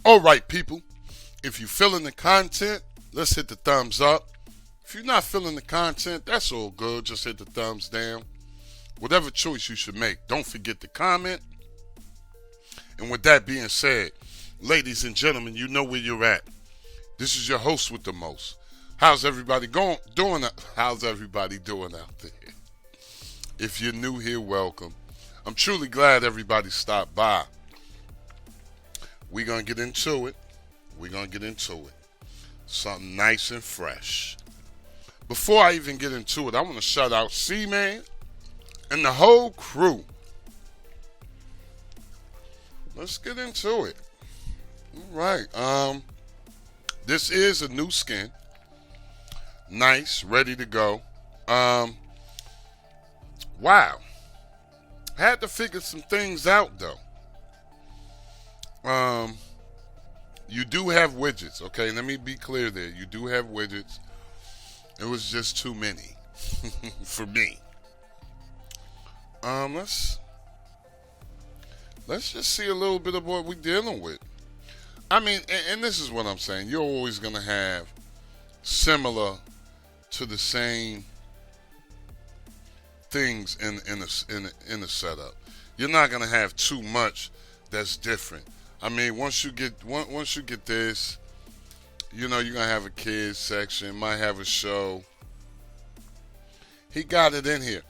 All right, people. If you're feeling the content, let's hit the thumbs up. If you're not feeling the content, that's all good. Just hit the thumbs down. Whatever choice you should make. Don't forget to comment. And with that being said, ladies and gentlemen, you know where you're at. This is your host with the most. How's everybody doing? How's everybody doing out there? If you're new here, welcome. I'm truly glad everybody stopped by. We're going to get into it. Something nice and fresh. Before I even get into it, I want to shout out C-Man and the whole crew. Let's get into it. All right. This is a new skin. Nice, ready to go. Wow. Had to figure some things out though. You do have widgets, okay? Let me be clear there. You do have widgets. It was just too many for me. Let's just see a little bit of what we're dealing with. I mean, and this is what I'm saying. You're always gonna have similar to the same things in the setup. You're not gonna have too much that's different. I mean, once you get this, you know, you're gonna have a kids section, might have a show. He got it in here.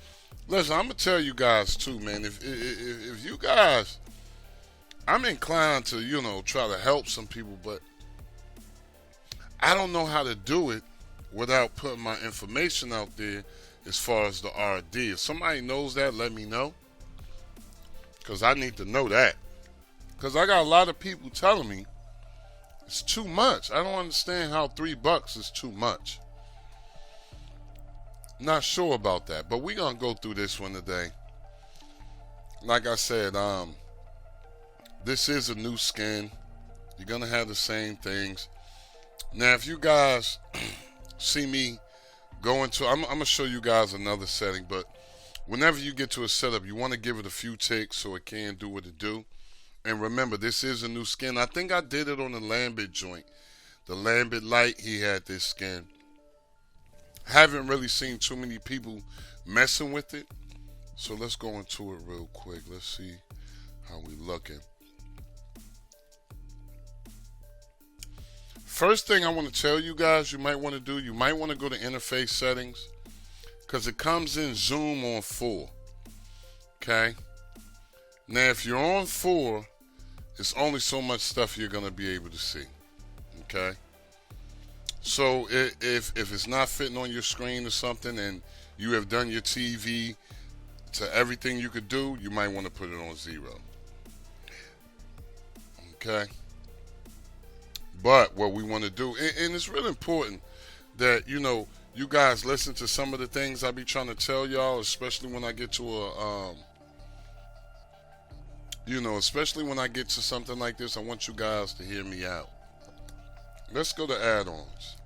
Listen, I'm gonna tell you guys too, man. If you guys, I'm inclined to, you know, try to help some people, but I don't know how to do it without putting my information out there as far as the RD. If somebody knows that, let me know, because I need to know that. Because I got a lot of people telling me it's too much. I don't understand how $3 is too much. Not sure about that, but we're going to go through this one today. Like I said, this is a new skin. You're going to have the same things. Now, if you guys see me go into, I'm going to show you guys another setting, but whenever you get to a setup, you want to give it a few ticks so it can do what it do. And remember, this is a new skin. I think I did it on the Lambert joint. The Lambert Light, he had this skin. Haven't really seen too many people messing with it. So let's go into it real quick. Let's see how we looking. First thing I want to tell you guys you might want to do, you might want to go to interface settings, because it comes in zoom on 4. Okay? Now, if you're on 4, it's only so much stuff you're going to be able to see. Okay? So, if it's not fitting on your screen or something and you have done your TV to everything you could do, you might want to put it on 0. Okay? But what we want to do, and it's really important that, you know, you guys listen to some of the things I be trying to tell y'all, especially when I get to especially when I get to something like this, I want you guys to hear me out. Let's go to add-ons.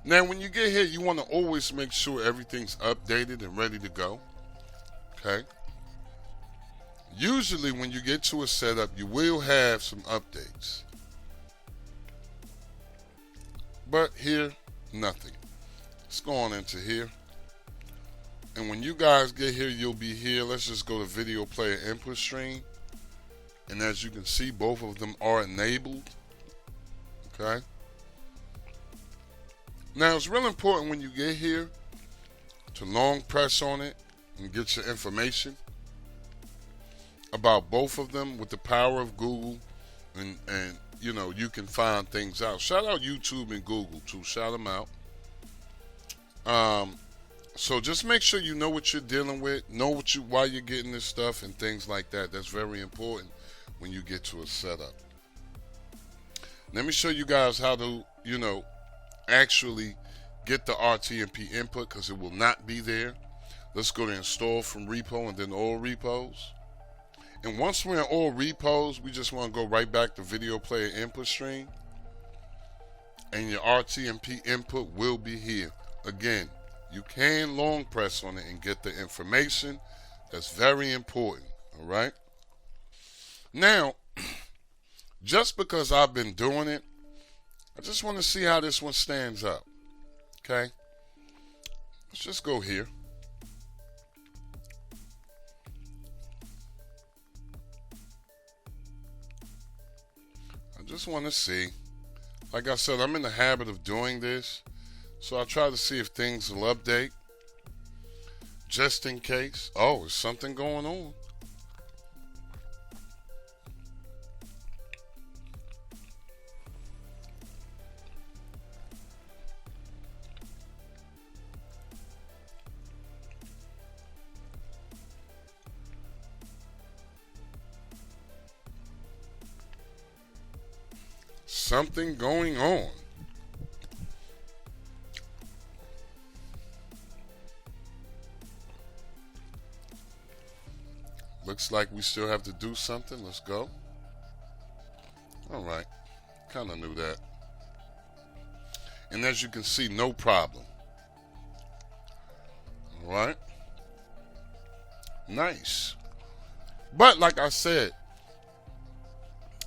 Now, when you get here, you want to always make sure everything's updated and ready to go. Okay? Usually, when you get to a setup, you will have some updates. But here, nothing. Let's go on into here. And when you guys get here, you'll be here. Let's just go to video player input stream. And as you can see, both of them are enabled. Okay. Now, it's real important when you get here to long press on it and get your information about both of them with the power of Google. And you know, you can find things out. Shout out YouTube and Google too. Shout them out. So just make sure you know what you're dealing with, know why you're getting this stuff and things like that. That's very important when you get to a setup. Let me show you guys how to, you know, actually get the RTMP input, because it will not be there. Let's go to install from repo and then all repos. And once we're in all repos, we just want to go right back to video player input stream. And your RTMP input will be here. Again, you can long press on it and get the information, That's very important. All right. Now, just because I've been doing it, I just want to see how this one stands up. Okay. Let's just go here. I just want to see. Like I said, I'm in the habit of doing this. So I'll try to see if things will update. Just in case. Oh, there's something going on. Something going on. Looks like we still have to do something. Let's go. All right. Kind of knew that. And as you can see, no problem. All right. Nice. But like I said,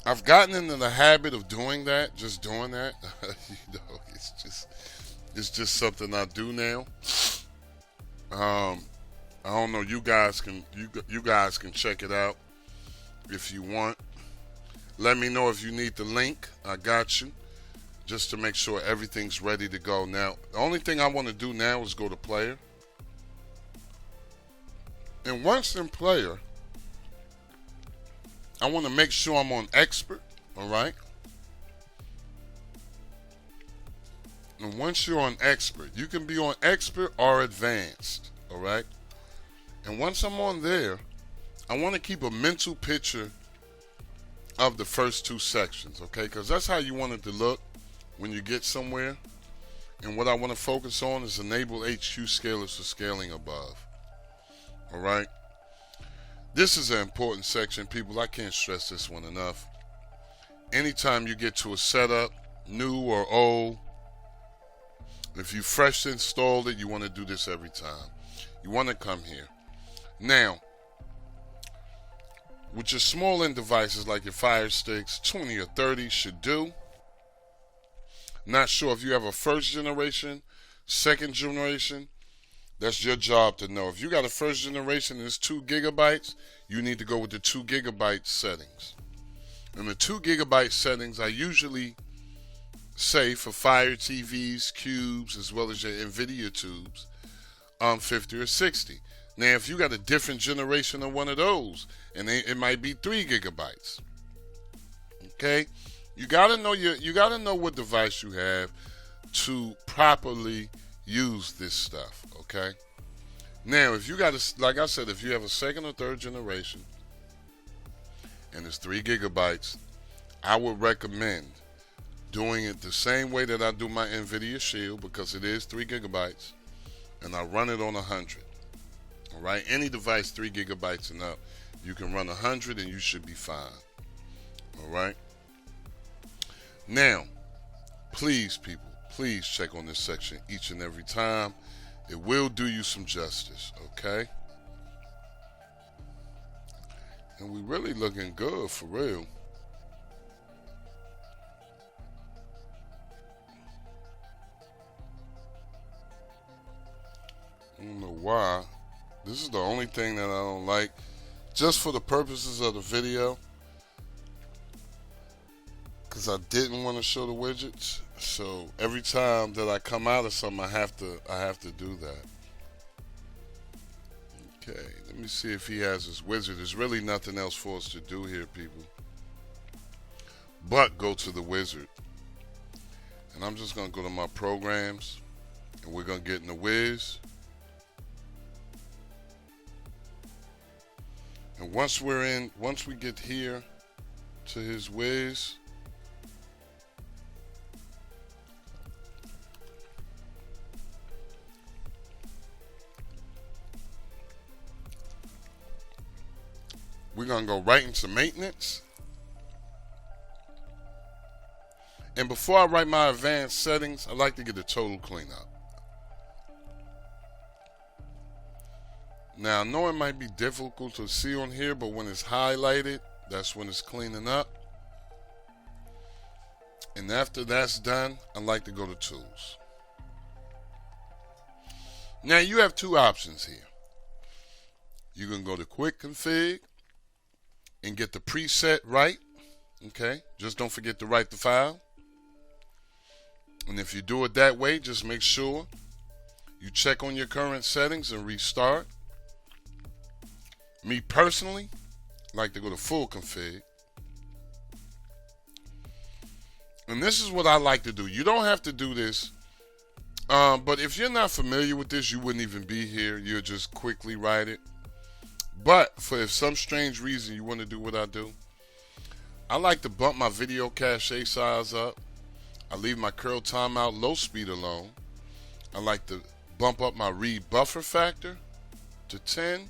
I've gotten into the habit of doing that, just doing that. It's just something I do now. I don't know. You guys can check it out if you want. Let me know if you need the link. I got you. Just to make sure everything's ready to go. Now, the only thing I want to do now is go to player. And once in player, I want to make sure I'm on expert, all right? And once you're on expert, you can be on expert or advanced, all right? And once I'm on there, I want to keep a mental picture of the first two sections, okay? Because that's how you want it to look when you get somewhere. And what I want to focus on is enable HQ scalers for scaling above, all right? This is an important section, people. I can't stress this one enough. Anytime you get to a setup, new or old, if you fresh installed it, you want to do this every time. You want to come here. Now, with your small end devices like your Fire Sticks, 20 or 30 should do. Not sure if you have a first generation, second generation. That's your job to know. If you got a first generation and it's 2 gigabytes, you need to go with the 2 gigabyte settings. And the 2 gigabyte settings I usually say for Fire TVs, cubes, as well as your NVIDIA tubes, 50 or 60. Now, if you got a different generation of one of those, and it might be 3 gigabytes. Okay, you gotta know what device you have to properly use this stuff. Okay. Now, if you got like I said, if you have a second or third generation, and it's 3 gigabytes, I would recommend doing it the same way that I do my NVIDIA Shield, because it is 3 gigabytes, and I run it on 100. All right, any device 3 gigabytes and up, you can run 100 and you should be fine. All right. Now, please, people, please check on this section each and every time. It will do you some justice, okay? And we really looking good for real. I don't know why. This is the only thing that I don't like. Just for the purposes of the video, because I didn't want to show the widgets. So every time that I come out of something, I have to do that. Okay, let me see if he has his wizard. There's really nothing else for us to do here, people, but go to the wizard. And I'm just gonna go to my programs, and we're gonna get in the Wiz. And once we get here to his Wiz, we're going to go right into maintenance. And before I write my advanced settings, I like to get a total cleanup. Now I know it might be difficult to see on here, but when it's highlighted, that's when it's cleaning up. And after that's done, I like to go to tools. Now you have two options here. You can go to quick config and get the preset right. Okay, just don't forget to write the file. And if you do it that way, just make sure you check on your current settings and restart. Me personally, like to go to full config. And this is what I like to do. You don't have to do this. But if you're not familiar with this, you wouldn't even be here. You'll just quickly write it. But if some strange reason you want to do what I do, I like to bump my video cache size up. I leave my curl timeout low speed alone. I like to bump up my read buffer factor to 10.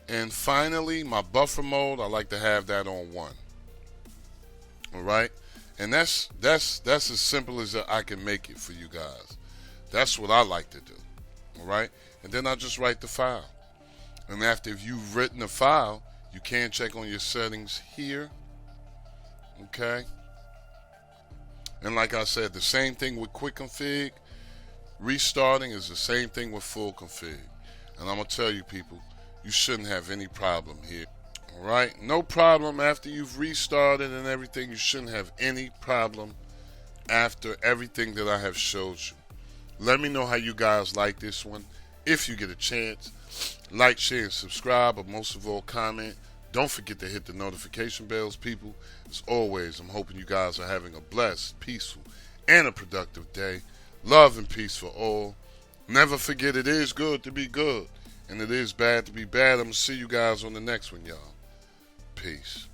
And finally, my buffer mode, I like to have that on 1. All right? And that's as simple as I can make it for you guys. That's what I like to do. All right? And then I just write the file. And after if you've written the file, you can check on your settings here. Okay? And like I said, the same thing with quick config. Restarting is the same thing with full config. And I'm going to tell you people, you shouldn't have any problem here. All right? No problem after you've restarted and everything. You shouldn't have any problem after everything that I have showed you. Let me know how you guys like this one. If you get a chance, like, share, and subscribe. But most of all, comment. Don't forget to hit the notification bells, people. As always, I'm hoping you guys are having a blessed, peaceful, and a productive day. Love and peace for all. Never forget it is good to be good, and it is bad to be bad. I'm going to see you guys on the next one, y'all. Peace.